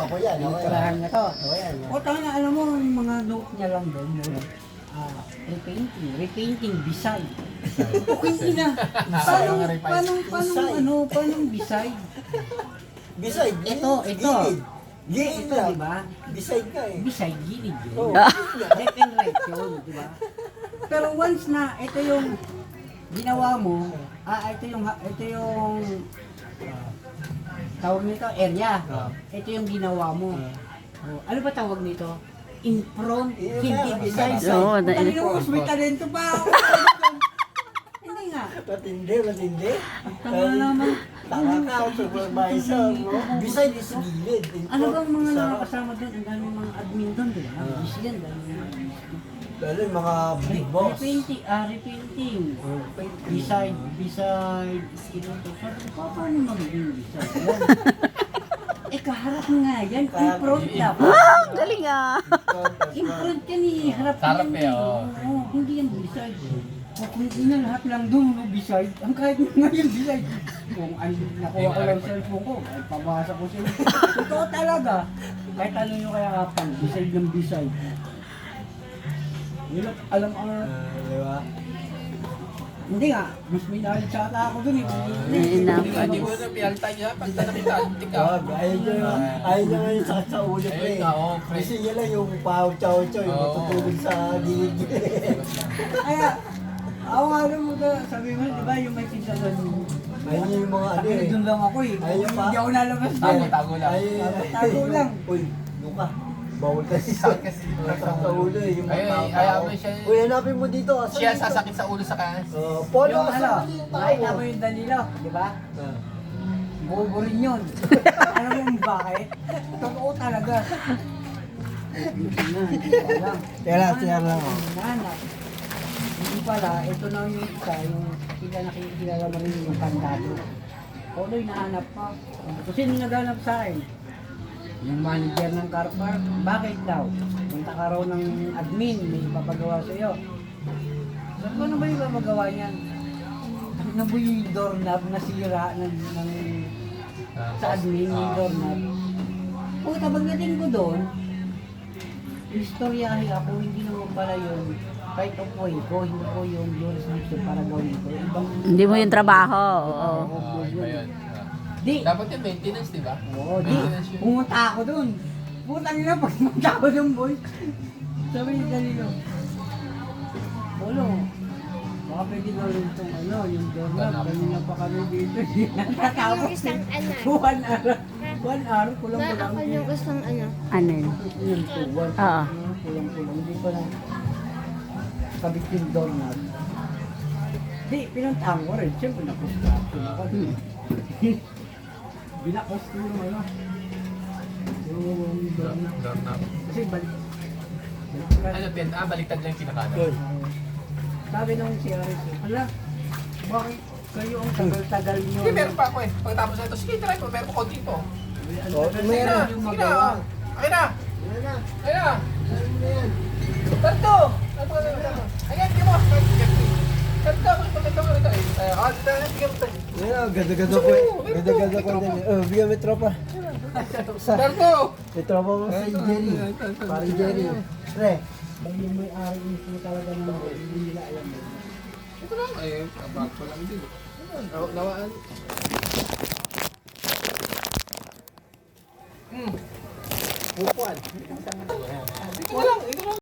Ako yan. Tirahan na to. Ako yan. O tayo na, alam mo, yung mga note niya lang doon. Repainting, beside. Okay na. Paano beside? Beside. Ito. Gilid Ito, lang. di ba? Beside ka eh. Beside, gilid yun. Oo. Left and right yun, di ba? Pero once na, ito yung ginawa mo, ito yung tawag nito, area. Ito yung ginawa mo. Ano ba tawag nito? In front, hindi beside. Oo, Hindi mo, may talento pa ako. Hindi nga. Matindi. Tama naman. Tama ka, supervisor. Beside is gilid. Ano bang mga nakakasama doon? Ang daming mga admin doon, di ba? Busy yan, daming mga Lalo yung mga big boss. repainting. Beside, ito. Sabi ko, paano magiging beside yan? Kaharap nga yan, in front dapat. Galing ah. In front yan harap Sarap yan. Oo, hindi yan beside. Kung hindi na lahat lang doon, beside, ang kahit ngayon beside. Kung nakuha ko lang cellphone ko, ay pabasa ko sila. Totoo talaga. Kahit ano yung kaya kapan, beside ng beside. Yun, alam ang... Di ba? Hindi nga, mas may knowledge ata ako dun eh. Hindi mo na pinalta niya. Pag nakita, tika. Ayaw niya ngayon sa ulo ko eh. Ayun nga, oo, pre. Gusto niya lang yung pao-chow-chow, yung Oo. matutulog sa gilid-gilid. Kaya, ako nga alam mo to, sabi mo, di ba yung may pinsa doon? Ayun yung mga ano eh. Doon lang ako eh. Ayun pa. Hindi ako nalabas Tago, doon. tago lang. Tago lang. Uy, Luka. Bawal kasi sa ulo eh. Yung mga Ayun, tao. ayaw mo siya. Uy, hanapin mo dito. Asan Siya dito? sasakit sa ulo sa kanya. Polo, Yung asan ano, mo yung nakita tao? mo yung Danilo, di ba? Bobo rin yun. Alam mo yung bakit? Totoo talaga. Kaya lang. Nana. Hindi pala, ito na yung isa, yung nakikilala mo rin yung kandado. Tuloy nahanap pa. Kasi nung naghanap sa akin, yung manager ng car park, bakit daw? Punta ka raw ng admin, may ipapagawa sa iyo. Sabi ko, ano ba yung ipapagawa niyan? Ano ba yung doorknob na sira sa admin, yung doorknob? Puta, pagdating ko doon, istoryahe ako, hindi naman pala yun. Kahit upoy ko, hindi ko yung jurisdiction para gawin ko. Hindi mo yung trabaho. Oo. Ayun. Di, Dapat yung maintenance, di ba? oo, di, pumunta ako doon. Pumunta nila, pag pumunta ako doon, boy. Sabi ni Danilo, Bolo, baka pwede gawin itong yung doorknob. Kanina pa kami dito. Natatapos isang anak. 1 hour. 1 hour, kulang-kulang. Ako yung isang ano. Ano yun? Yun po, Oo. kulang-kulang. Hindi pa lang kabit yung doorknob. Di, pinuntahan ko rin. Siyempre, nakustrato ako. Binakos ko yung yung doorknob. Kasi balik. Ano, baliktad lang yung kinakano. Sabi nung si Aris, ala, bakit kayo ang tagal-tagal nyo? Hindi, meron pa ako eh. Pagkatapos na ito, sige, try ko. Meron pa konti to. Meron Sige na, yung sige magawa. na. Akin na. Yan na. Ayan na. Yan. Tanto! Ayan, di mo. Tanto, magpaganda ko rito. Bigyan mo tayo. Yan, ganda-ganda ko eh. Ganda-ganda ko din eh. Bigyan mo tropa. Tanto! May tropa mo si Jerry. Parang Jerry. Pre. Dahil yung may-ari mismo talaga ng hindi nila alam mo. Ito lang. Eh, kabag ko lang din. Nawaan. Upuan.